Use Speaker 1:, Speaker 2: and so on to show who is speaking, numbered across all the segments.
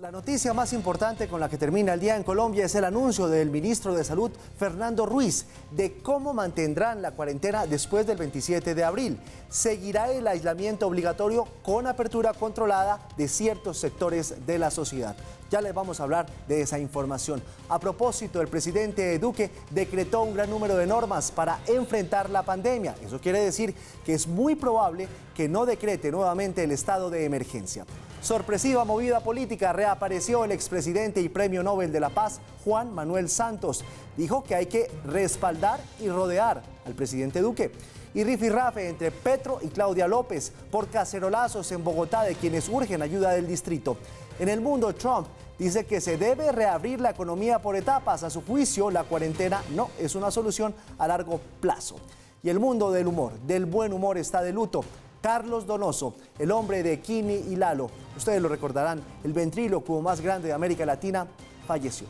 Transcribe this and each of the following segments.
Speaker 1: La noticia más importante con la que termina el día en Colombia es el anuncio del ministro de Salud, Fernando Ruiz, de cómo mantendrán la cuarentena después del 27 de abril. Seguirá el aislamiento obligatorio con apertura controlada de ciertos sectores de la sociedad. Ya les vamos a hablar de esa información. A propósito, el presidente Duque decretó un gran número de normas para enfrentar la pandemia. Eso quiere decir que es muy probable que no decrete nuevamente el estado de emergencia. Sorpresiva movida política, reapareció el expresidente y Premio Nobel de la Paz, Juan Manuel Santos. Dijo que hay que respaldar y rodear al presidente Duque. Y rifirrafe entre Petro y Claudia López por cacerolazos en Bogotá de quienes urgen ayuda del distrito. En el mundo, Trump dice que se debe reabrir la economía por etapas. A su juicio, la cuarentena no es una solución a largo plazo. Y el mundo del humor, del buen humor, está de luto. Carlos Donoso, el hombre de Kimi y Lalo, ustedes lo recordarán, el ventrílocuo más grande de América Latina, falleció.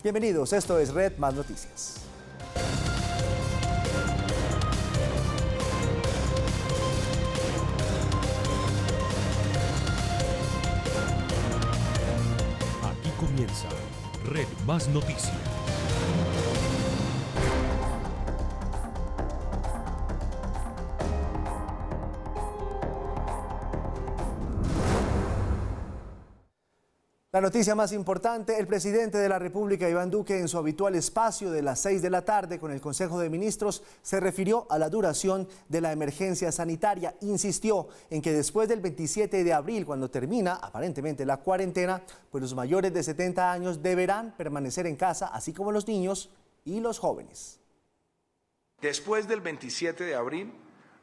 Speaker 1: Bienvenidos, esto es Red Más Noticias.
Speaker 2: Aquí comienza Red Más Noticias.
Speaker 1: La noticia más importante, el presidente de la República, Iván Duque, en su habitual espacio de las 6 de la tarde con el Consejo de Ministros, se refirió a la duración de la emergencia sanitaria. Insistió en que después del 27 de abril, cuando termina aparentemente la cuarentena, pues los mayores de 70 años deberán permanecer en casa, así como los niños y los jóvenes.
Speaker 3: Después del 27 de abril,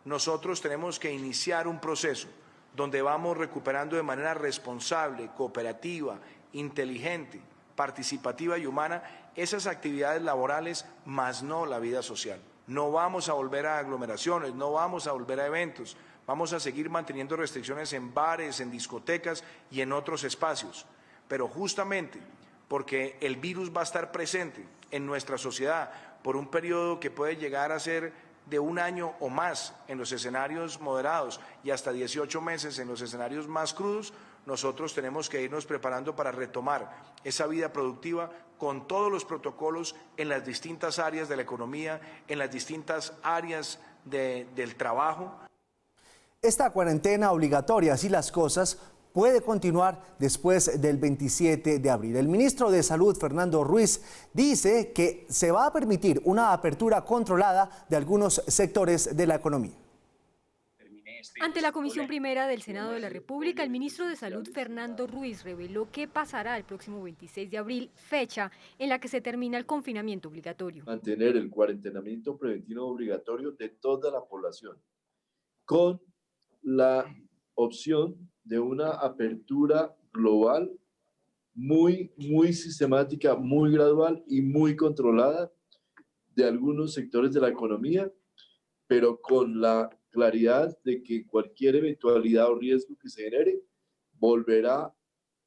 Speaker 3: nosotros tenemos que iniciar un proceso donde vamos recuperando de manera responsable, cooperativa, inteligente, participativa y humana esas actividades laborales, más no la vida social. No vamos a volver a aglomeraciones, no vamos a volver a eventos, vamos a seguir manteniendo restricciones en bares, en discotecas y en otros espacios. Pero justamente porque el virus va a estar presente en nuestra sociedad por un periodo que puede llegar a ser de un año o más en los escenarios moderados y hasta 18 meses en los escenarios más crudos, nosotros tenemos que irnos preparando para retomar esa vida productiva con todos los protocolos en las distintas áreas de la economía, en las distintas áreas del trabajo.
Speaker 1: Esta cuarentena obligatoria, así las cosas, puede continuar después del 27 de abril. El ministro de Salud, Fernando Ruiz, dice que se va a permitir una apertura controlada de algunos sectores de la economía.
Speaker 4: Ante la Comisión Primera del Senado de la República, el ministro de Salud, Fernando Ruiz, reveló qué pasará el próximo 26 de abril, fecha en la que se termina el confinamiento obligatorio.
Speaker 5: Mantener el cuarentenamiento preventivo obligatorio de toda la población, con la opción de una apertura global muy sistemática, muy gradual y muy controlada de algunos sectores de la economía, pero con la claridad de que cualquier eventualidad o riesgo que se genere volverá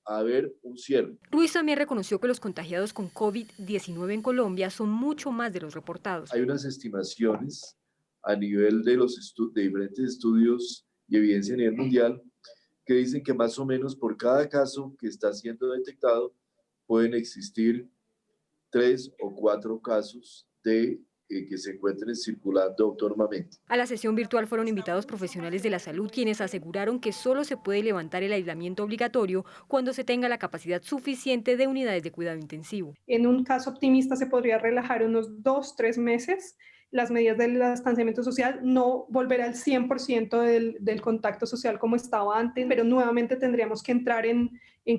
Speaker 5: a haber un cierre.
Speaker 4: Ruiz también reconoció que los contagiados con COVID-19 en Colombia son mucho más de los reportados.
Speaker 5: Hay unas estimaciones a nivel de de diferentes estudios y evidencia a nivel mundial que dicen que más o menos por cada caso que está siendo detectado pueden existir 3 o 4 casos de que se encuentren circulando autónomamente.
Speaker 4: A la sesión virtual fueron invitados profesionales de la salud quienes aseguraron que solo se puede levantar el aislamiento obligatorio cuando se tenga la capacidad suficiente de unidades de cuidado intensivo.
Speaker 6: En un caso optimista se podría relajar unos 2-3 meses las medidas del distanciamiento social, no volver al 100% del contacto social como estaba antes, pero nuevamente tendríamos que entrar en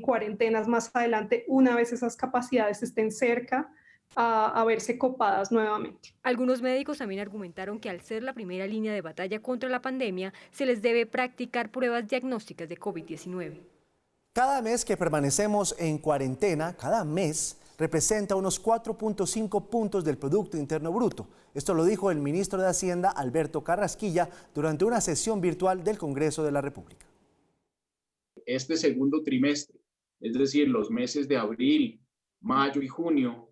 Speaker 6: cuarentenas más adelante una vez esas capacidades estén cerca a verse copadas nuevamente.
Speaker 4: Algunos médicos también argumentaron que al ser la primera línea de batalla contra la pandemia, se les debe practicar pruebas diagnósticas de COVID-19.
Speaker 1: Cada mes que permanecemos en cuarentena, cada mes representa unos 4.5 puntos del Producto Interno Bruto. Esto lo dijo el ministro de Hacienda, Alberto Carrasquilla, durante una sesión virtual del Congreso de la República.
Speaker 7: Este segundo trimestre, es decir, los meses de abril, mayo y junio,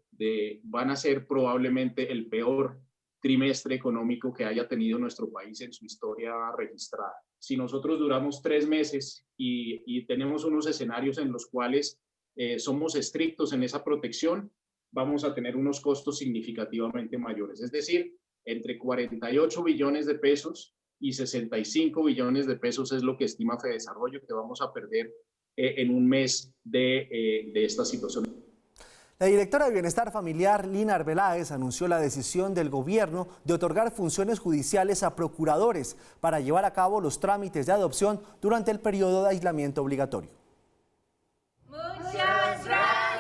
Speaker 7: van a ser probablemente el peor trimestre económico que haya tenido nuestro país en su historia registrada. si nosotros duramos 3 meses y tenemos unos escenarios en los cuales somos estrictos en esa protección, vamos a tener unos costos significativamente mayores. Es decir, entre 48 billones de pesos y 65 billones de pesos es lo que estima Fedesarrollo que vamos a perder en un mes de esta situación.
Speaker 1: La directora de Bienestar Familiar, Lina Arbeláez, anunció la decisión del gobierno de otorgar funciones judiciales a procuradores para llevar a cabo los trámites de adopción durante el periodo de aislamiento obligatorio.
Speaker 8: Muchas gracias.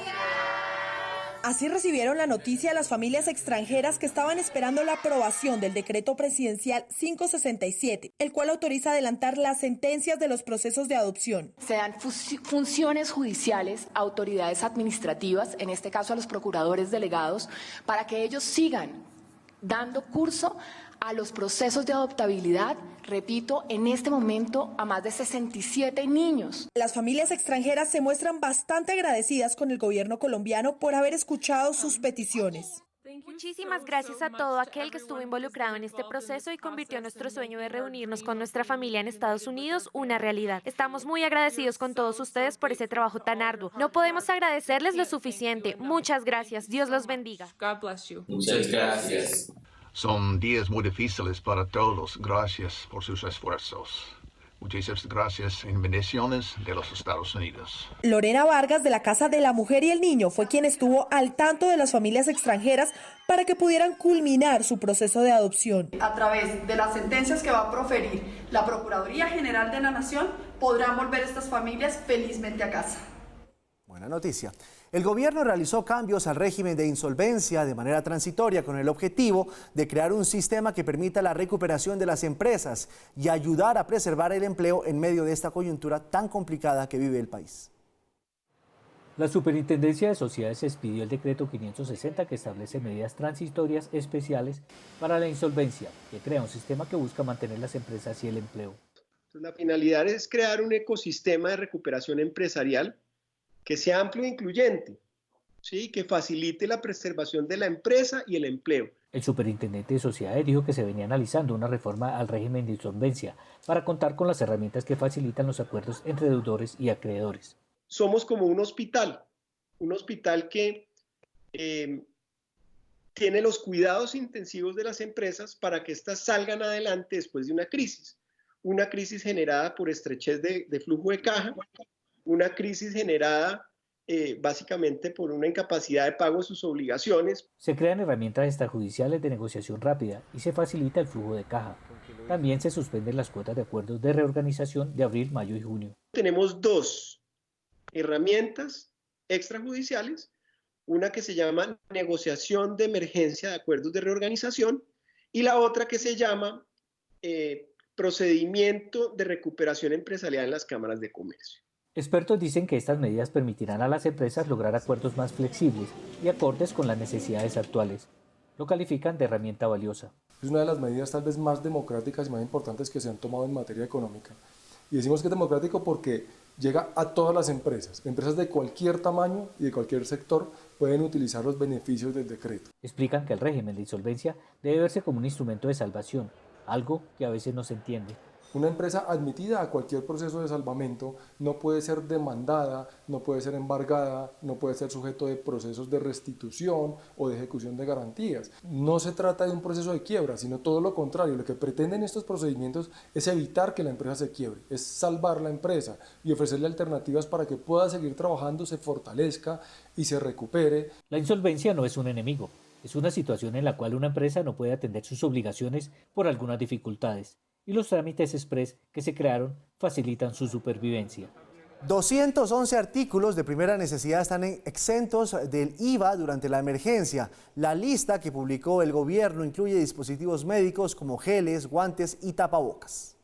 Speaker 9: Así recibieron la noticia las familias extranjeras que estaban esperando la aprobación del decreto presidencial 567, el cual autoriza adelantar las sentencias de los procesos de adopción.
Speaker 8: Se dan funciones judiciales a autoridades administrativas, en este caso a los procuradores delegados, para que ellos sigan dando curso a los procesos de adoptabilidad, repito, en este momento a más de 67 niños.
Speaker 9: Las familias extranjeras se muestran bastante agradecidas con el gobierno colombiano por haber escuchado sus peticiones.
Speaker 10: Muchísimas gracias a todo aquel que estuvo involucrado en este proceso y convirtió nuestro sueño de reunirnos con nuestra familia en Estados Unidos una realidad. Estamos muy agradecidos con todos ustedes por ese trabajo tan arduo. No podemos agradecerles lo suficiente. Muchas gracias. Dios los bendiga.
Speaker 11: Muchas gracias.
Speaker 12: Son días muy difíciles para todos. Gracias por sus esfuerzos. Muchísimas gracias en bendiciones de los Estados Unidos.
Speaker 9: Lorena Vargas, de la Casa de la Mujer y el Niño, fue quien estuvo al tanto de las familias extranjeras para que pudieran culminar su proceso de adopción.
Speaker 13: A través de las sentencias que va a proferir la Procuraduría General de la Nación, podrán volver estas familias felizmente a casa.
Speaker 1: Buena noticia. El gobierno realizó cambios al régimen de insolvencia de manera transitoria con el objetivo de crear un sistema que permita la recuperación de las empresas y ayudar a preservar el empleo en medio de esta coyuntura tan complicada que vive el país.
Speaker 14: La Superintendencia de Sociedades expidió el decreto 560 que establece medidas transitorias especiales para la insolvencia, que crea un sistema que busca mantener las empresas y el empleo.
Speaker 15: La finalidad es crear un ecosistema de recuperación empresarial que sea amplio e incluyente, ¿sí? Que facilite la preservación de la empresa y el empleo.
Speaker 14: El superintendente de Sociedades dijo que se venía analizando una reforma al régimen de insolvencia para contar con las herramientas que facilitan los acuerdos entre deudores y acreedores.
Speaker 15: Somos como un hospital que tiene los cuidados intensivos de las empresas para que éstas salgan adelante después de una crisis generada por estrechez de flujo de caja, una crisis generada básicamente por una incapacidad de pago de sus obligaciones.
Speaker 14: Se crean herramientas extrajudiciales de negociación rápida y se facilita el flujo de caja. También se suspenden las cuotas de acuerdos de reorganización de abril, mayo y junio.
Speaker 15: Tenemos 2 herramientas extrajudiciales, una que se llama negociación de emergencia de acuerdos de reorganización y la otra que se llama procedimiento de recuperación empresarial en las cámaras de comercio.
Speaker 14: Expertos dicen que estas medidas permitirán a las empresas lograr acuerdos más flexibles y acordes con las necesidades actuales. Lo califican de herramienta valiosa.
Speaker 16: Es una de las medidas tal vez más democráticas y más importantes que se han tomado en materia económica. Y decimos que es democrático porque llega a todas las empresas. Empresas de cualquier tamaño y de cualquier sector pueden utilizar los beneficios del decreto.
Speaker 14: Explican que el régimen de insolvencia debe verse como un instrumento de salvación, algo que a veces no se entiende.
Speaker 16: Una empresa admitida a cualquier proceso de salvamento no puede ser demandada, no puede ser embargada, no puede ser sujeto de procesos de restitución o de ejecución de garantías. No se trata de un proceso de quiebra, sino todo lo contrario. Lo que pretenden estos procedimientos es evitar que la empresa se quiebre, es salvar la empresa y ofrecerle alternativas para que pueda seguir trabajando, se fortalezca y se recupere.
Speaker 14: La insolvencia no es un enemigo, es una situación en la cual una empresa no puede atender sus obligaciones por algunas dificultades. Y los trámites express que se crearon facilitan su supervivencia.
Speaker 1: 211 artículos de primera necesidad están exentos del IVA durante la emergencia. La lista que publicó el gobierno incluye dispositivos médicos como geles, guantes y tapabocas.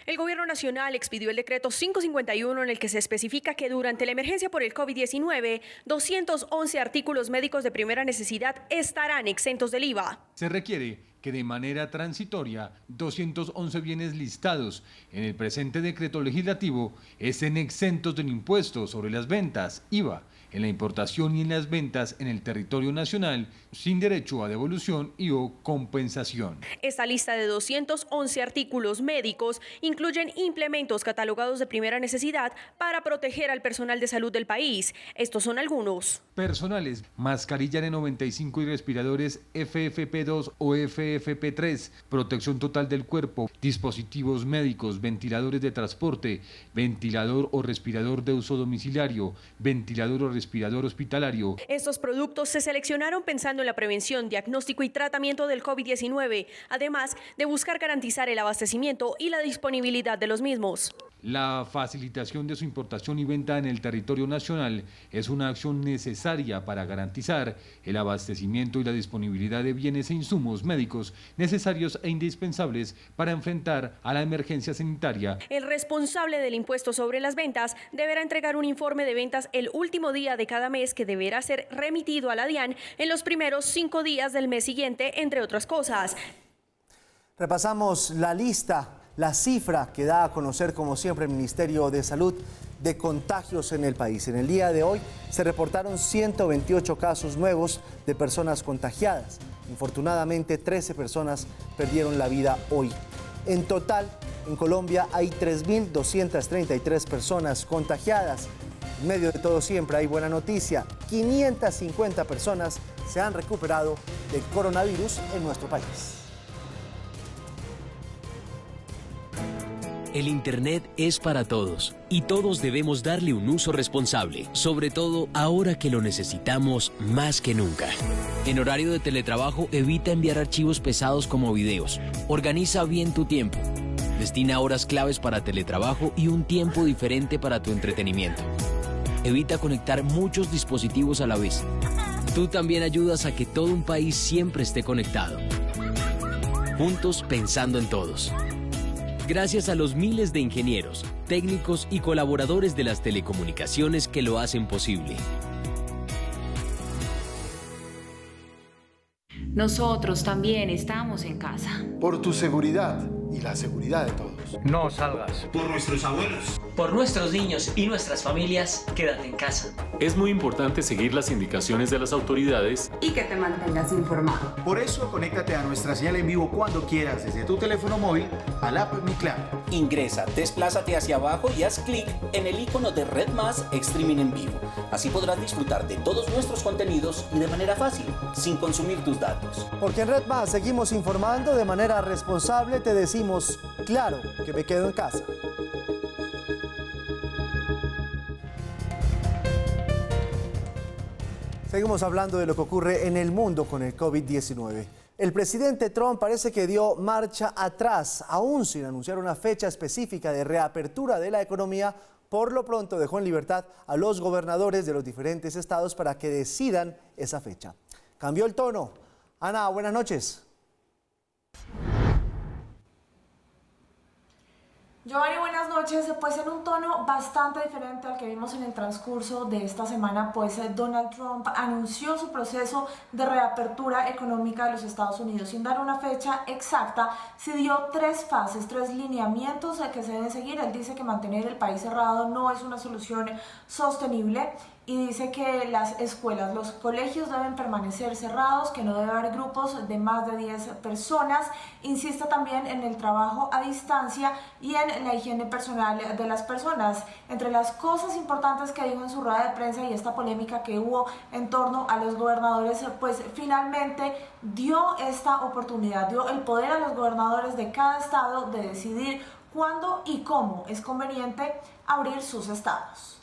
Speaker 17: El Gobierno Nacional expidió el decreto 551 en el que se especifica que durante la emergencia por el COVID-19, 211 artículos médicos de primera necesidad estarán exentos del IVA.
Speaker 18: Se requiere que de manera transitoria 211 bienes listados en el presente decreto legislativo estén exentos del impuesto sobre las ventas, IVA, en la importación y en las ventas en el territorio nacional, sin derecho a devolución y o compensación.
Speaker 17: Esta lista de 211 artículos médicos incluyen implementos catalogados de primera necesidad para proteger al personal de salud del país. Estos son algunos.
Speaker 18: Personales, mascarilla N95 y respiradores FFP2 o FFP3, protección total del cuerpo, dispositivos médicos, ventiladores de transporte, ventilador o respirador de uso domiciliario, ventilador o respirador hospitalario.
Speaker 17: Estos productos se seleccionaron pensando en la prevención, diagnóstico y tratamiento del COVID-19, además de buscar garantizar el abastecimiento y la disponibilidad de los mismos.
Speaker 18: La facilitación de su importación y venta en el territorio nacional es una acción necesaria para garantizar el abastecimiento y la disponibilidad de bienes e insumos médicos necesarios e indispensables para enfrentar a la emergencia sanitaria.
Speaker 17: El responsable del impuesto sobre las ventas deberá entregar un informe de ventas el último día de cada mes que deberá ser remitido a la DIAN en los primeros 5 días del mes siguiente, entre otras cosas.
Speaker 1: Repasamos la lista. La cifra que da a conocer, como siempre, el Ministerio de Salud de contagios en el país. En el día de hoy se reportaron 128 casos nuevos de personas contagiadas. Infortunadamente, 13 personas perdieron la vida hoy. En total, en Colombia hay 3.233 personas contagiadas. En medio de todo siempre hay buena noticia. 550 personas se han recuperado del coronavirus en nuestro país.
Speaker 19: El Internet es para todos y todos debemos darle un uso responsable, sobre todo ahora que lo necesitamos más que nunca. En horario de teletrabajo, evita enviar archivos pesados como videos. Organiza bien tu tiempo. Destina horas claves para teletrabajo y un tiempo diferente para tu entretenimiento. Evita conectar muchos dispositivos a la vez. Tú también ayudas a que todo un país siempre esté conectado. Juntos pensando en todos. Gracias a los miles de ingenieros, técnicos y colaboradores de las telecomunicaciones que lo hacen posible.
Speaker 20: Nosotros también estamos en casa.
Speaker 21: Por tu seguridad y la seguridad de todos.
Speaker 22: No salgas.
Speaker 23: Por nuestros abuelos.
Speaker 24: Por nuestros niños y nuestras familias, quédate en casa.
Speaker 2: Es muy importante seguir las indicaciones de las autoridades
Speaker 20: y que te mantengas informado.
Speaker 23: Por eso, conéctate a nuestra señal en vivo cuando quieras desde tu teléfono móvil al app Mi Claro.
Speaker 25: Ingresa, desplázate hacia abajo y haz clic en el icono de Red Más Streaming en vivo. Así podrás disfrutar de todos nuestros contenidos y de manera fácil, sin consumir tus datos.
Speaker 1: Porque en Red Más seguimos informando de manera responsable, te decimos, claro, que me quedo en casa. Seguimos hablando de lo que ocurre en el mundo con el COVID-19. El presidente Trump parece que dio marcha atrás, aún sin anunciar una fecha específica de reapertura de la economía. Por lo pronto dejó en libertad a los gobernadores de los diferentes estados para que decidan esa fecha. Cambió el tono. Ana, buenas noches.
Speaker 26: Giovanni, buenas noches. Pues en un tono bastante diferente al que vimos en el transcurso de esta semana, pues Donald Trump anunció su proceso de reapertura económica de los Estados Unidos. Sin dar una fecha exacta, se dio 3 fases, 3 lineamientos que se deben seguir. Él dice que mantener el país cerrado no es una solución sostenible y dice que las escuelas, los colegios deben permanecer cerrados, que no debe haber grupos de más de 10 personas. Insiste también en el trabajo a distancia y en la higiene personal de las personas. Entre las cosas importantes que dijo en su rueda de prensa y esta polémica que hubo en torno a los gobernadores, pues finalmente dio esta oportunidad, dio el poder a los gobernadores de cada estado de decidir cuándo y cómo es conveniente abrir sus estados.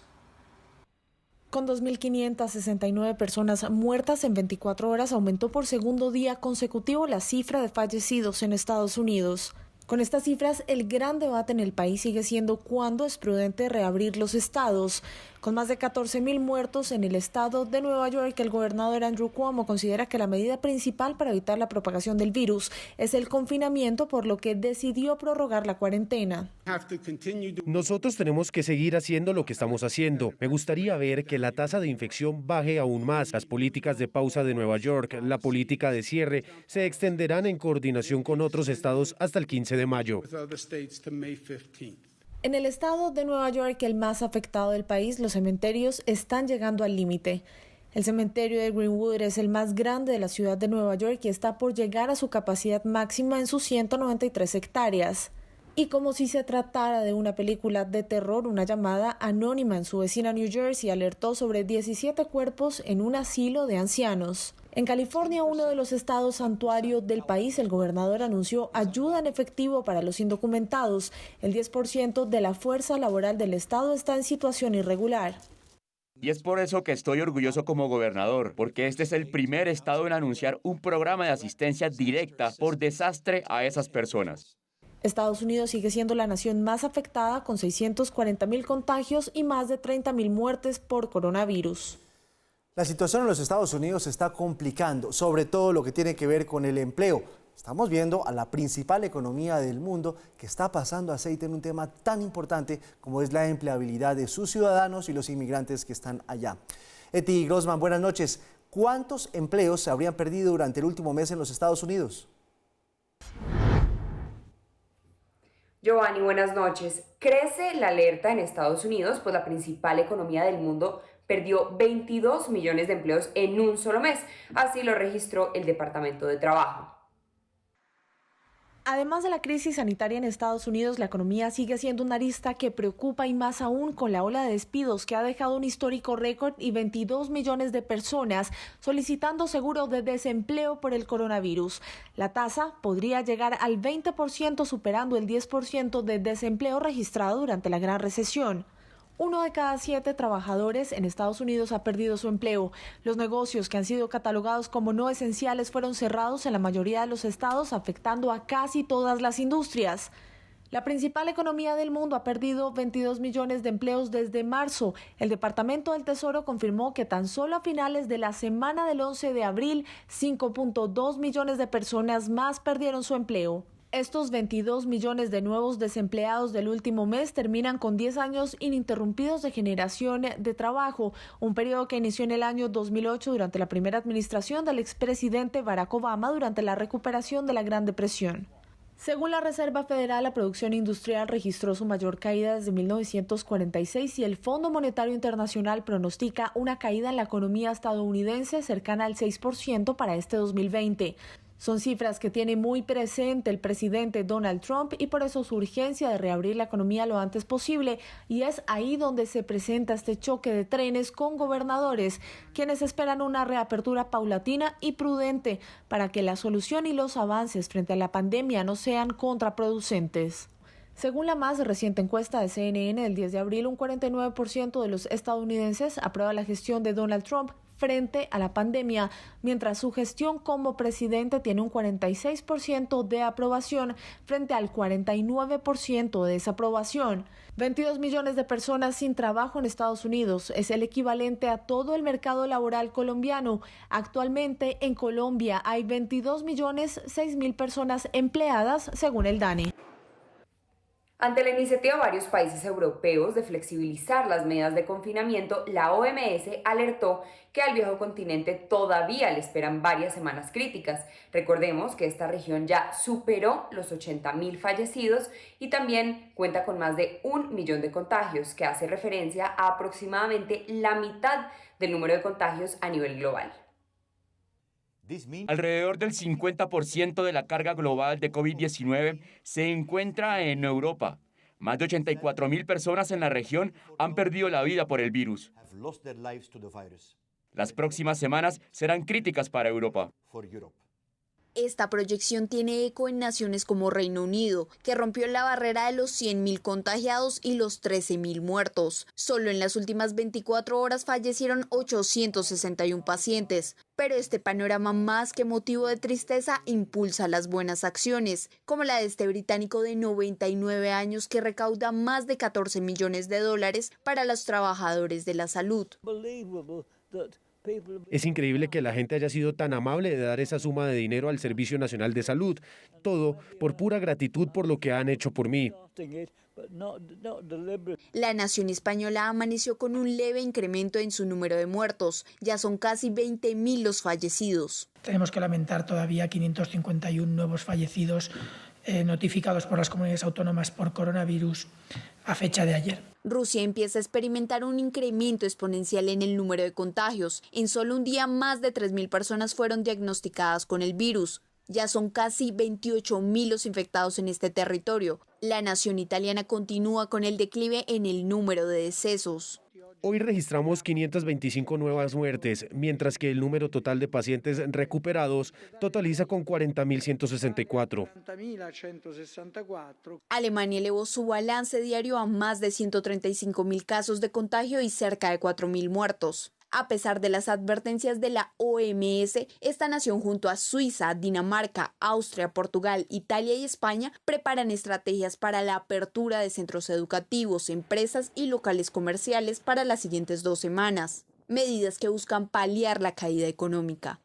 Speaker 26: Con 2.569 personas muertas en 24 horas, aumentó por segundo día consecutivo la cifra de fallecidos en Estados Unidos. Con estas cifras, el gran debate en el país sigue siendo cuándo es prudente reabrir los estados. Con más de 14.000 muertos en el estado de Nueva York, el gobernador Andrew Cuomo considera que la medida principal para evitar la propagación del virus es el confinamiento, por lo que decidió prorrogar la cuarentena.
Speaker 3: Nosotros tenemos que seguir haciendo lo que estamos haciendo. Me gustaría ver que la tasa de infección baje aún más. Las políticas de pausa de Nueva York, la política de cierre, se extenderán en coordinación con otros estados hasta el 15 de mayo.
Speaker 9: En el estado de Nueva York, el más afectado del país, los cementerios están llegando al límite. El cementerio de Greenwood es el más grande de la ciudad de Nueva York y está por llegar a su capacidad máxima en sus 193 hectáreas. Y como si se tratara de una película de terror, una llamada anónima en su vecina New Jersey alertó sobre 17 cuerpos en un asilo de ancianos. En California, uno de los estados santuario del país, el gobernador anunció ayuda en efectivo para los indocumentados. El 10% de la fuerza laboral del estado está en situación irregular.
Speaker 4: Y es por eso que estoy orgulloso como gobernador, porque este es el primer estado en anunciar un programa de asistencia directa por desastre a esas personas.
Speaker 9: Estados Unidos sigue siendo la nación más afectada, con 640.000 contagios y más de 30.000 muertes por coronavirus.
Speaker 1: La situación en los Estados Unidos se está complicando, sobre todo lo que tiene que ver con el empleo. Estamos viendo a la principal economía del mundo que está pasando aceite en un tema tan importante como es la empleabilidad de sus ciudadanos y los inmigrantes que están allá. Eti Grossman, buenas noches. ¿Cuántos empleos se habrían perdido durante el último mes en los Estados Unidos?
Speaker 20: Giovanni, buenas noches. Crece la alerta en Estados Unidos, pues la principal economía del mundo perdió 22 millones de empleos en un solo mes. Así lo registró el Departamento de Trabajo.
Speaker 9: Además de la crisis sanitaria en Estados Unidos, la economía sigue siendo una arista que preocupa y más aún con la ola de despidos que ha dejado un histórico récord y 22 millones de personas solicitando seguro de desempleo por el coronavirus. La tasa podría llegar al 20%, superando el 10% de desempleo registrado durante la Gran Recesión. 1 de cada 7 trabajadores en Estados Unidos ha perdido su empleo. Los negocios que han sido catalogados como no esenciales fueron cerrados en la mayoría de los estados, afectando a casi todas las industrias. La principal economía del mundo ha perdido 22 millones de empleos desde marzo. El Departamento del Tesoro confirmó que tan solo a finales de la semana del 11 de abril, 5.2 millones de personas más perdieron su empleo. Estos 22 millones de nuevos desempleados del último mes terminan con 10 años ininterrumpidos de generación de trabajo, un periodo que inició en el año 2008 durante la primera administración del expresidente Barack Obama durante la recuperación de la Gran Depresión. Según la Reserva Federal, la producción industrial registró su mayor caída desde 1946 y el Fondo Monetario Internacional pronostica una caída en la economía estadounidense cercana al 6% para este 2020. Son cifras que tiene muy presente el presidente Donald Trump y por eso su urgencia de reabrir la economía lo antes posible, y es ahí donde se presenta este choque de trenes con gobernadores, quienes esperan una reapertura paulatina y prudente para que la solución y los avances frente a la pandemia no sean contraproducentes. Según la más reciente encuesta de CNN del 10 de abril, un 49% de los estadounidenses aprueba la gestión de Donald Trump frente a la pandemia, mientras su gestión como presidente tiene un 46% de aprobación frente al 49% de desaprobación. 22 millones de personas sin trabajo en Estados Unidos es el equivalente a todo el mercado laboral colombiano. Actualmente en Colombia hay 22.006.000 personas empleadas, según el DANE.
Speaker 20: Ante la iniciativa de varios países europeos de flexibilizar las medidas de confinamiento, la OMS alertó que al viejo continente todavía le esperan varias semanas críticas. Recordemos que esta región ya superó los 80.000 fallecidos y también cuenta con más de 1 millón de contagios, que hace referencia a aproximadamente la mitad del número de contagios a nivel global.
Speaker 4: Alrededor del 50% de la carga global de COVID-19 se encuentra en Europa. Más de 84.000 personas en la región han perdido la vida por el virus. Las próximas semanas serán críticas para Europa.
Speaker 5: Esta proyección tiene eco en naciones como Reino Unido, que rompió la barrera de los 100.000 contagiados y los 13.000 muertos. Solo en las últimas 24 horas fallecieron 861 pacientes. Pero este panorama, más que motivo de tristeza, impulsa las buenas acciones, como la de este británico de 99 años que recauda más de 14 millones de dólares para los trabajadores de la salud.
Speaker 3: Es increíble que la gente haya sido tan amable de dar esa suma de dinero al Servicio Nacional de Salud. Todo por pura gratitud por lo que han hecho por mí.
Speaker 5: La nación española amaneció con un leve incremento en su número de muertos. Ya son casi 20.000 los fallecidos.
Speaker 6: Tenemos que lamentar todavía 551 nuevos fallecidos notificados por las comunidades autónomas por coronavirus a fecha de ayer.
Speaker 5: Rusia empieza a experimentar un incremento exponencial en el número de contagios. En solo un día, más de 3.000 personas fueron diagnosticadas con el virus. Ya son casi 28.000 los infectados en este territorio. La nación italiana continúa con el declive en el número de decesos.
Speaker 3: Hoy registramos 525 nuevas muertes, mientras que el número total de pacientes recuperados totaliza con 40.164.
Speaker 5: Alemania elevó su balance diario a más de 135.000 casos de contagio y cerca de 4.000 muertos. A pesar de las advertencias de la OMS, esta nación junto a Suiza, Dinamarca, Austria, Portugal, Italia y España preparan estrategias para la apertura de centros educativos, empresas y locales comerciales para las siguientes 2 semanas. Medidas que buscan paliar la caída económica.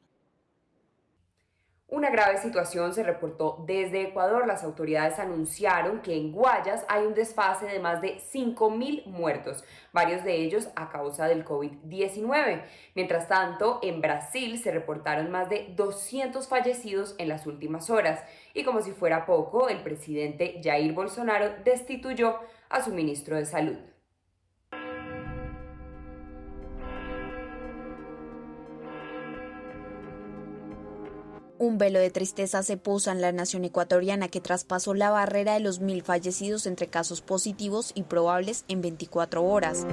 Speaker 20: Una grave situación se reportó desde Ecuador. Las autoridades anunciaron que en Guayas hay un desfase de más de 5.000 muertos, varios de ellos a causa del COVID-19. Mientras tanto, en Brasil se reportaron más de 200 fallecidos en las últimas horas. Y como si fuera poco, el presidente Jair Bolsonaro destituyó a su ministro de Salud.
Speaker 5: Un velo de tristeza se posa en la nación ecuatoriana, que traspasó la barrera de los 1.000 fallecidos entre casos positivos y probables en 24 horas.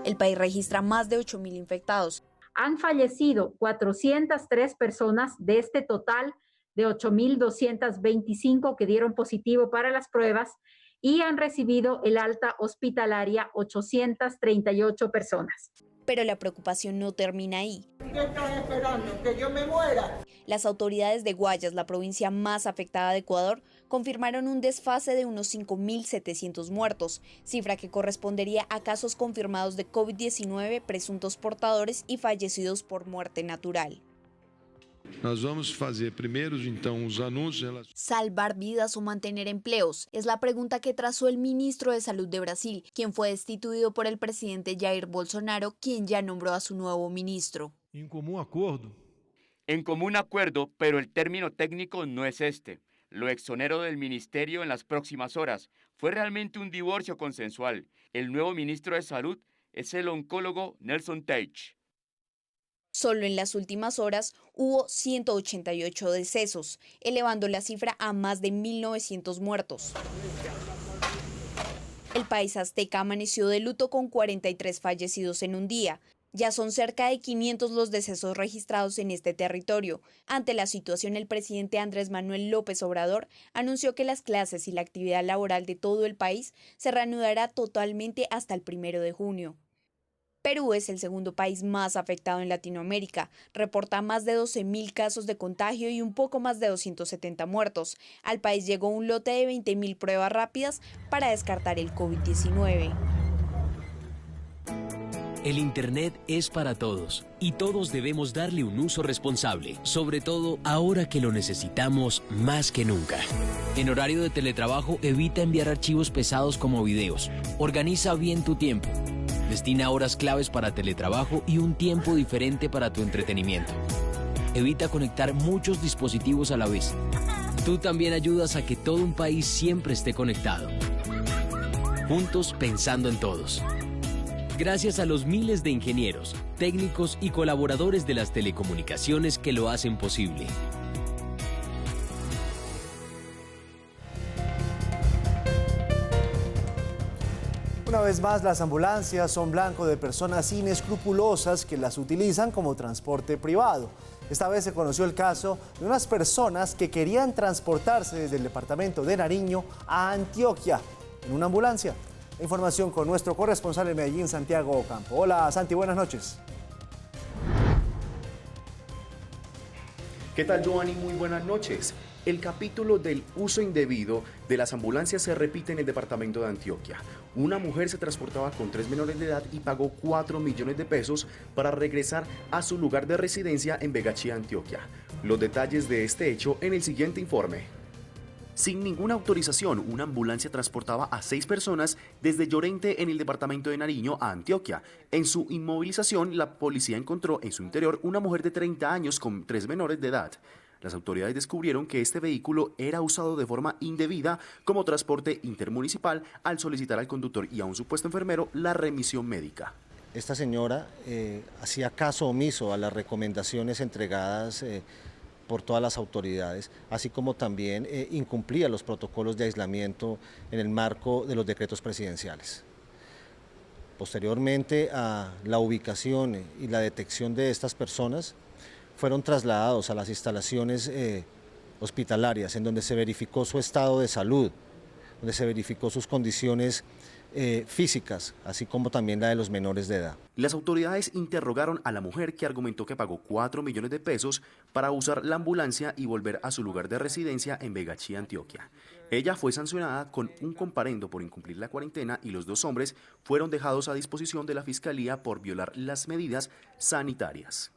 Speaker 5: El país registra más de 8.000 infectados.
Speaker 7: Han fallecido 403 personas de este total de 8.225 que dieron positivo para las pruebas y han recibido el alta hospitalaria 838 personas.
Speaker 5: Pero la preocupación no termina ahí.
Speaker 8: ¿Qué están esperando? ¿Que yo me muera?
Speaker 5: Las autoridades de Guayas, la provincia más afectada de Ecuador, confirmaron un desfase de unos 5.700 muertos, cifra que correspondería a casos confirmados de COVID-19, presuntos portadores y fallecidos por muerte natural.
Speaker 10: Nós vamos fazer primeiros, então, os anúncios.
Speaker 5: ¿Salvar vidas o mantener empleos? Es la pregunta que trazó el ministro de Salud de Brasil, quien fue destituido por el presidente Jair Bolsonaro, quien ya nombró a su nuevo ministro.
Speaker 10: En común acuerdo.
Speaker 4: En común acuerdo, pero el término técnico no es este. Lo exonero del ministerio en las próximas horas. Fue realmente un divorcio consensual. El nuevo ministro de Salud es el oncólogo Nelson Teich.
Speaker 5: Solo en las últimas horas hubo 188 decesos, elevando la cifra a más de 1.900 muertos. El país azteca amaneció de luto con 43 fallecidos en un día. Ya son cerca de 500 los decesos registrados en este territorio. Ante la situación, el presidente Andrés Manuel López Obrador anunció que las clases y la actividad laboral de todo el país se reanudará totalmente hasta el 1 de junio. Perú es el segundo país más afectado en Latinoamérica. Reporta más de 12.000 casos de contagio y un poco más de 270 muertos. Al país llegó un lote de 20.000 pruebas rápidas para descartar el COVID-19.
Speaker 19: El Internet es para todos y todos debemos darle un uso responsable, sobre todo ahora que lo necesitamos más que nunca. En horario de teletrabajo, evita enviar archivos pesados como videos. Organiza bien tu tiempo. Destina horas claves para teletrabajo y un tiempo diferente para tu entretenimiento. Evita conectar muchos dispositivos a la vez. Tú también ayudas a que todo un país siempre esté conectado. Juntos pensando en todos. Gracias a los miles de ingenieros, técnicos y colaboradores de las telecomunicaciones que lo hacen posible.
Speaker 1: Una vez más, las ambulancias son blanco de personas inescrupulosas que las utilizan como transporte privado. Esta vez se conoció el caso de unas personas que querían transportarse desde el departamento de Nariño a Antioquia en una ambulancia. La información con nuestro corresponsal en Medellín, Santiago Ocampo. Hola, Santi, buenas noches.
Speaker 11: ¿Qué tal, Giovanni? Muy buenas noches. El capítulo del uso indebido de las ambulancias se repite en el departamento de Antioquia. una mujer se transportaba con 3 menores de edad y pagó 4 millones de pesos para regresar a su lugar de residencia en Vegachía, Antioquia. Los detalles de este hecho en el siguiente informe. Sin ninguna autorización, una ambulancia transportaba a 6 personas desde Llorente en el departamento de Nariño a Antioquia. En su inmovilización, la policía encontró en su interior una mujer de 30 años con 3 menores de edad. Las autoridades descubrieron que este vehículo era usado de forma indebida como transporte intermunicipal al solicitar al conductor y a un supuesto enfermero la remisión médica.
Speaker 12: Esta señora hacía caso omiso a las recomendaciones entregadas por todas las autoridades, así como también incumplía los protocolos de aislamiento en el marco de los decretos presidenciales. Posteriormente a la ubicación y la detección de estas personas, fueron trasladados a las instalaciones hospitalarias, en donde se verificó su estado de salud, donde se verificó sus condiciones físicas, así como también la de los menores de edad.
Speaker 11: Las autoridades interrogaron a la mujer, que argumentó que pagó 4 millones de pesos para usar la ambulancia y volver a su lugar de residencia en Vegachía, Antioquia. Ella fue sancionada con un comparendo por incumplir la cuarentena y los 2 hombres fueron dejados a disposición de la Fiscalía por violar las medidas sanitarias.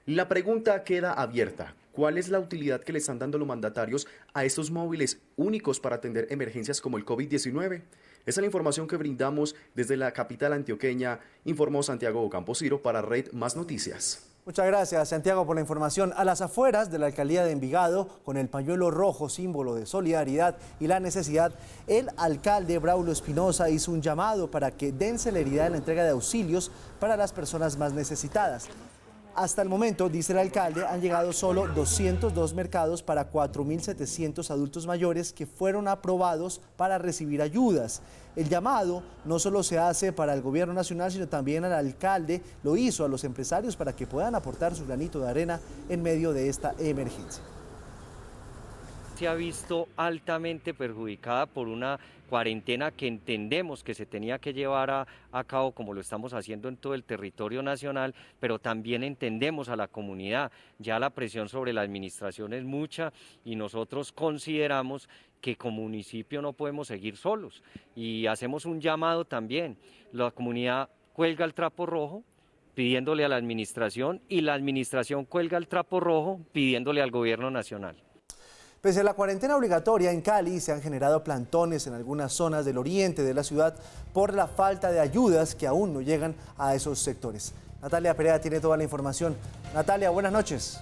Speaker 11: La pregunta queda abierta. ¿Cuál es la utilidad que le están dando los mandatarios a estos móviles únicos para atender emergencias como el COVID-19? Esa es la información que brindamos desde la capital antioqueña, informó Santiago Ocampo Ciro para Red Más Noticias.
Speaker 1: Muchas gracias, Santiago, por la información. A las afueras de la alcaldía de Envigado, con el pañuelo rojo, símbolo de solidaridad y la necesidad, el alcalde Braulio Espinosa hizo un llamado para que den celeridad en la entrega de auxilios para las personas más necesitadas. Hasta el momento, dice el alcalde, han llegado solo 202 mercados para 4.700 adultos mayores que fueron aprobados para recibir ayudas. El llamado no solo se hace para el gobierno nacional, sino también al alcalde lo hizo a los empresarios para que puedan aportar su granito de arena en medio de esta emergencia.
Speaker 13: Se ha visto altamente perjudicada por una cuarentena que entendemos que se tenía que llevar a cabo como lo estamos haciendo en todo el territorio nacional, pero también entendemos a la comunidad. Ya la presión sobre la administración es mucha y nosotros consideramos que como municipio no podemos seguir solos y hacemos un llamado también. La comunidad cuelga el trapo rojo pidiéndole a la administración y la administración cuelga el trapo rojo pidiéndole al gobierno nacional.
Speaker 1: Pese a la cuarentena obligatoria en Cali, se han generado plantones en algunas zonas del oriente de la ciudad por la falta de ayudas que aún no llegan a esos sectores. Natalia Perea tiene toda la información. Natalia, buenas noches.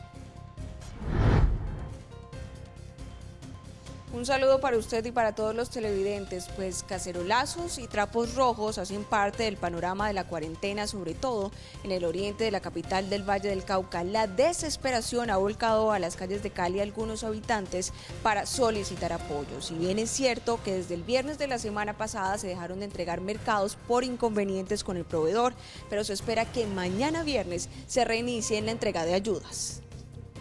Speaker 14: Un saludo para usted y para todos los televidentes, pues cacerolazos y trapos rojos hacen parte del panorama de la cuarentena, sobre todo en el oriente de la capital del Valle del Cauca. La desesperación ha volcado a las calles de Cali a algunos habitantes para solicitar apoyo. Si bien es cierto que desde el viernes de la semana pasada se dejaron de entregar mercados por inconvenientes con el proveedor, pero se espera que mañana viernes se reinicie en la entrega de ayudas.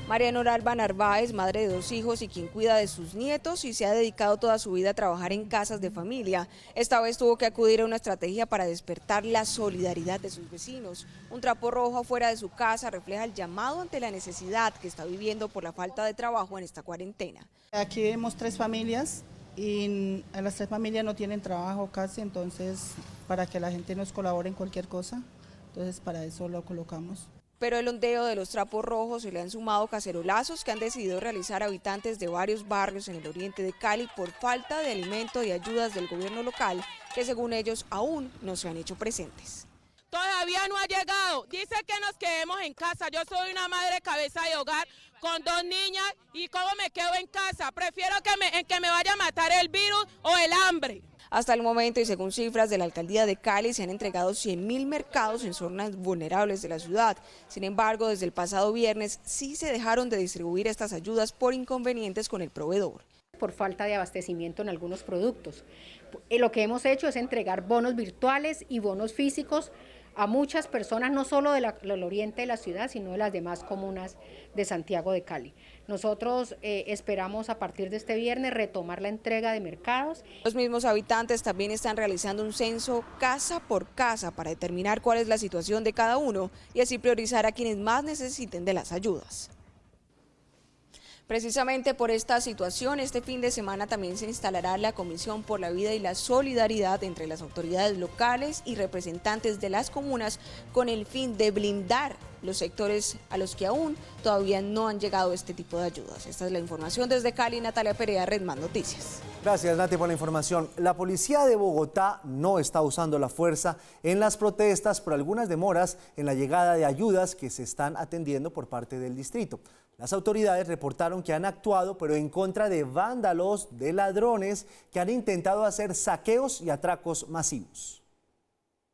Speaker 14: María Noralba Narváez, madre de 2 hijos y quien cuida de sus nietos y se ha dedicado toda su vida a trabajar en casas de familia. Esta vez tuvo que acudir a una estrategia para despertar la solidaridad de sus vecinos. Un trapo rojo afuera de su casa refleja el llamado ante la necesidad que está viviendo por la falta de trabajo en esta cuarentena.
Speaker 15: Aquí vemos 3 familias y a las 3 familias no tienen trabajo casi, entonces para que la gente nos colabore en cualquier cosa, entonces para eso lo colocamos.
Speaker 14: Pero el ondeo de los trapos rojos se le han sumado cacerolazos que han decidido realizar habitantes de varios barrios en el oriente de Cali por falta de alimento y ayudas del gobierno local, que según ellos aún no se han hecho presentes.
Speaker 16: Todavía no ha llegado, dice que nos quedemos en casa. Yo soy una madre cabeza de hogar con 2 niñas y ¿cómo me quedo en casa? Prefiero que me vaya a matar el virus o el hambre.
Speaker 14: Hasta el momento y según cifras de la alcaldía de Cali se han entregado 100.000 mercados en zonas vulnerables de la ciudad. Sin embargo, desde el pasado viernes sí se dejaron de distribuir estas ayudas por inconvenientes con el proveedor.
Speaker 22: Por falta de abastecimiento en algunos productos. Lo que hemos hecho es entregar bonos virtuales y bonos físicos a muchas personas, no solo del oriente de la ciudad, sino de las demás comunas de Santiago de Cali. Nosotros esperamos a partir de este viernes retomar la entrega de mercados.
Speaker 14: Los mismos habitantes también están realizando un censo casa por casa para determinar cuál es la situación de cada uno y así priorizar a quienes más necesiten de las ayudas. Precisamente por esta situación, este fin de semana también se instalará la Comisión por la Vida y la Solidaridad entre las autoridades locales y representantes de las comunas con el fin de blindar los sectores a los que aún todavía no han llegado este tipo de ayudas. Esta es la información desde Cali, Natalia Perea, Red Más Noticias.
Speaker 1: Gracias, Nati, por la información. La policía de Bogotá no está usando la fuerza en las protestas por algunas demoras en la llegada de ayudas que se están atendiendo por parte del distrito. Las autoridades reportaron que han actuado, pero en contra de vándalos, de ladrones que han intentado hacer saqueos y atracos masivos.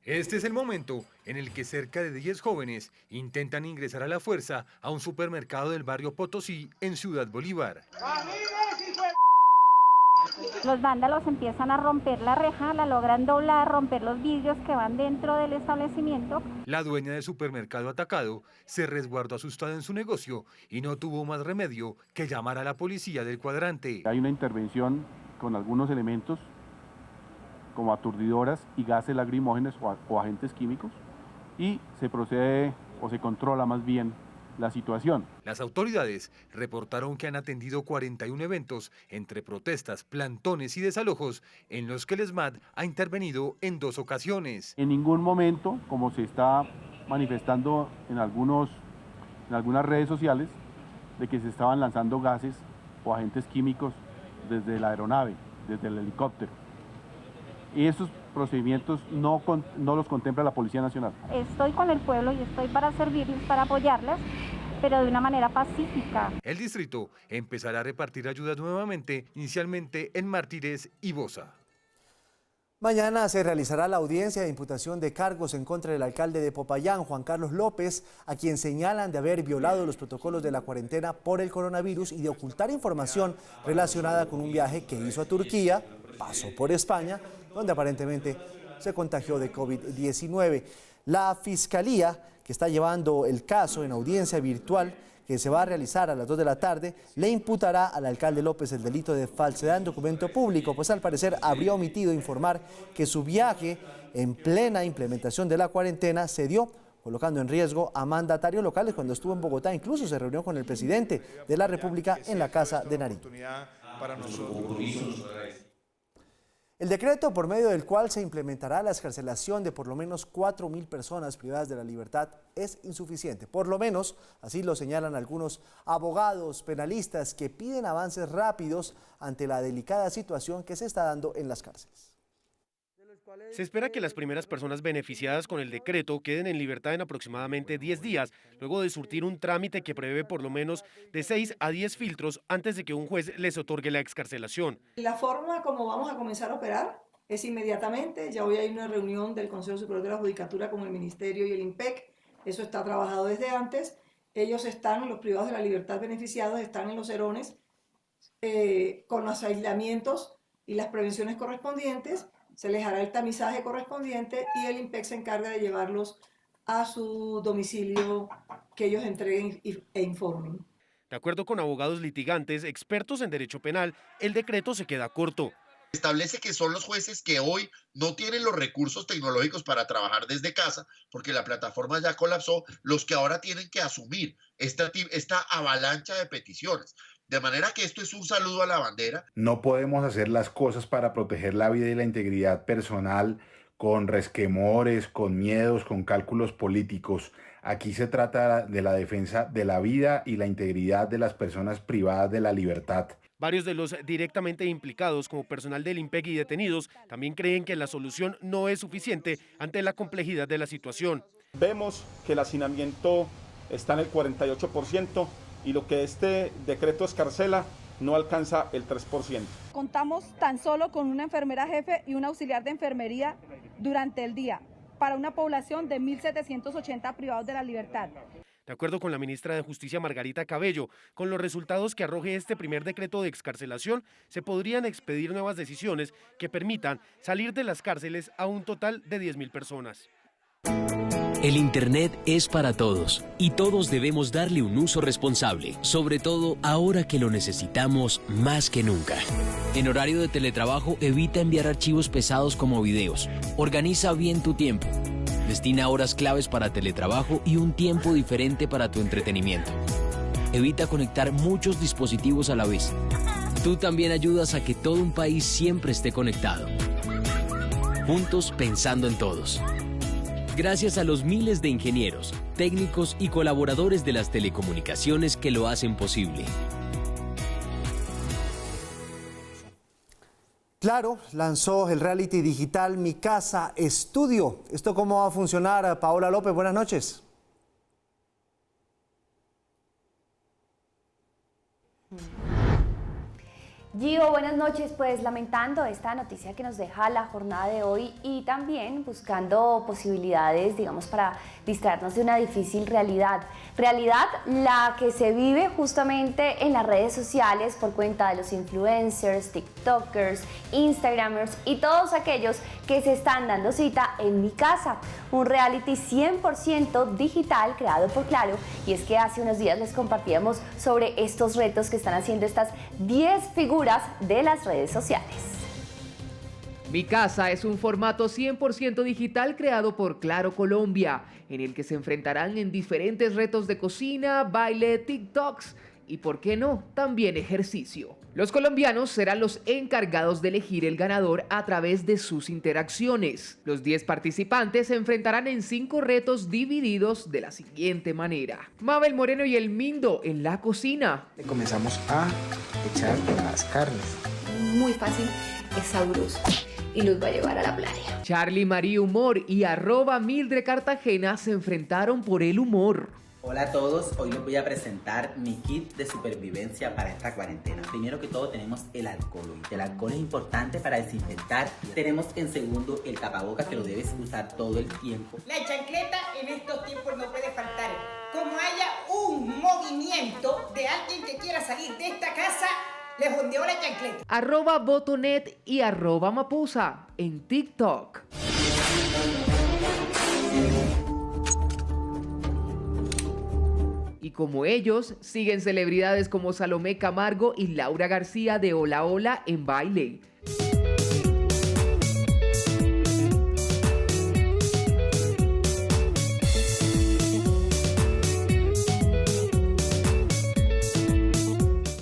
Speaker 2: Este es el momento en el que cerca de 10 jóvenes intentan ingresar a la fuerza a un supermercado del barrio Potosí en Ciudad Bolívar.
Speaker 17: Los vándalos empiezan a romper la reja, la logran doblar, romper los vidrios que van dentro del establecimiento.
Speaker 2: La dueña del supermercado atacado se resguardó asustada en su negocio y no tuvo más remedio que llamar a la policía del cuadrante.
Speaker 18: Hay una intervención con algunos elementos como aturdidoras y gases lacrimógenos o agentes químicos y se procede o se controla más bien la situación.
Speaker 2: Las autoridades reportaron que han atendido 41 eventos entre protestas, plantones y desalojos en los que el SMAT ha intervenido en 2 ocasiones.
Speaker 18: En ningún momento, como se está manifestando en algunas redes sociales, de que se estaban lanzando gases o agentes químicos desde la aeronave, desde el helicóptero. Y esos procedimientos no los contempla la Policía Nacional.
Speaker 17: Estoy con el pueblo y estoy para servirles, para apoyarles, pero de una manera pacífica.
Speaker 2: El distrito empezará a repartir ayudas nuevamente, inicialmente en Mártires y Bosa.
Speaker 1: Mañana se realizará la audiencia de imputación de cargos en contra del alcalde de Popayán, Juan Carlos López, a quien señalan de haber violado los protocolos de la cuarentena por el coronavirus y de ocultar información relacionada con un viaje que hizo a Turquía, pasó por España, donde aparentemente se contagió de COVID-19. La Fiscalía, que está llevando el caso en audiencia virtual, que se va a realizar a las 2 de la tarde, le imputará al alcalde López el delito de falsedad en documento público, pues al parecer habría omitido informar que su viaje en plena implementación de la cuarentena se dio, colocando en riesgo a mandatarios locales cuando estuvo en Bogotá. Incluso se reunió con el presidente de la República en la Casa de Nariño. El decreto por medio del cual se implementará la excarcelación de por lo menos 4.000 personas privadas de la libertad es insuficiente. Por lo menos, así lo señalan algunos abogados penalistas que piden avances rápidos ante la delicada situación que se está dando en las cárceles.
Speaker 3: Se espera que las primeras personas beneficiadas con el decreto queden en libertad en aproximadamente 10 días, luego de surtir un trámite que prevé por lo menos de 6 a 10 filtros antes de que un juez les otorgue la excarcelación.
Speaker 21: La forma como vamos a comenzar a operar es inmediatamente. Ya hoy hay una reunión del Consejo Superior de la Judicatura con el Ministerio y el IMPEC. Eso está trabajado desde antes. Ellos están, los privados de la libertad beneficiados, están en los serones con los aislamientos y las prevenciones correspondientes. Se les hará el tamizaje correspondiente y el IMPEC se encarga de llevarlos a su domicilio que ellos entreguen e informen.
Speaker 3: De acuerdo con abogados litigantes, expertos en derecho penal, el decreto se queda corto.
Speaker 23: Establece que son los jueces que hoy no tienen los recursos tecnológicos para trabajar desde casa, porque la plataforma ya colapsó, los que ahora tienen que asumir esta avalancha de peticiones. De manera que esto es un saludo a la bandera.
Speaker 24: No podemos hacer las cosas para proteger la vida y la integridad personal con resquemores, con miedos, con cálculos políticos. Aquí se trata de la defensa de la vida y la integridad de las personas privadas de la libertad.
Speaker 3: Varios de los directamente implicados, como personal del IMPEC y detenidos, también creen que la solución no es suficiente ante la complejidad de la situación.
Speaker 27: Vemos que el hacinamiento está en el 48%. Y lo que este decreto escarcela no alcanza el 3%.
Speaker 28: Contamos tan solo con una enfermera jefe y un auxiliar de enfermería durante el día, para una población de 1.780 privados de la libertad.
Speaker 3: De acuerdo con la ministra de Justicia Margarita Cabello, con los resultados que arroje este primer decreto de excarcelación, se podrían expedir nuevas decisiones que permitan salir de las cárceles a un total de 10.000 personas.
Speaker 19: El Internet es para todos y todos debemos darle un uso responsable, sobre todo ahora que lo necesitamos más que nunca. En horario de teletrabajo, evita enviar archivos pesados como videos. Organiza bien tu tiempo. Destina horas claves para teletrabajo y un tiempo diferente para tu entretenimiento. evita conectar muchos dispositivos a la vez. Tú también ayudas a que todo un país siempre esté conectado. Juntos pensando en todos. Gracias a los miles de ingenieros, técnicos y colaboradores de las telecomunicaciones que lo hacen posible.
Speaker 1: Claro, lanzó el reality digital Mi Casa Estudio. ¿Esto cómo va a funcionar? Paola López, buenas noches.
Speaker 6: Gio, buenas noches. Pues lamentando esta noticia que nos deja la jornada de hoy y también buscando posibilidades, digamos, para distraernos de una difícil realidad. Realidad la que se vive justamente en las redes sociales por cuenta de los influencers, tiktokers, instagramers y todos aquellos que se están dando cita en Mi Casa, un reality 100% digital creado por Claro. Y es que hace unos días les compartíamos sobre estos retos que están haciendo estas 10 figuras de las redes sociales.
Speaker 7: Mi Casa es un formato 100% digital creado por Claro Colombia, en el que se enfrentarán en diferentes retos de cocina, baile, TikToks y, ¿por qué no?, también ejercicio. Los colombianos serán los encargados de elegir el ganador a través de sus interacciones. Los 10 participantes se enfrentarán en 5 retos divididos de la siguiente manera. Mabel Moreno y El Mindo en la cocina.
Speaker 8: Comenzamos a echar las carnes.
Speaker 6: Muy fácil, es sabroso y los va a llevar a la playa.
Speaker 7: Charlie Marie Humor y @Mildred Cartagena se enfrentaron por el humor.
Speaker 9: Hola a todos, hoy les voy a presentar mi kit de supervivencia para esta cuarentena. Primero que todo tenemos el alcohol. El alcohol es importante para desinfectar. Tenemos en segundo el tapabocas, que lo debes usar todo el tiempo.
Speaker 10: La chancleta en estos tiempos no puede faltar. Como haya un movimiento de alguien que quiera salir de esta casa, le jondeo la chancleta.
Speaker 7: @Botonet y @Mapusa en TikTok. Y como ellos, siguen celebridades como Salomé Camargo y Laura García de Hola Hola en baile.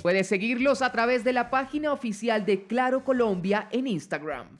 Speaker 7: Puedes seguirlos a través de la página oficial de Claro Colombia en Instagram.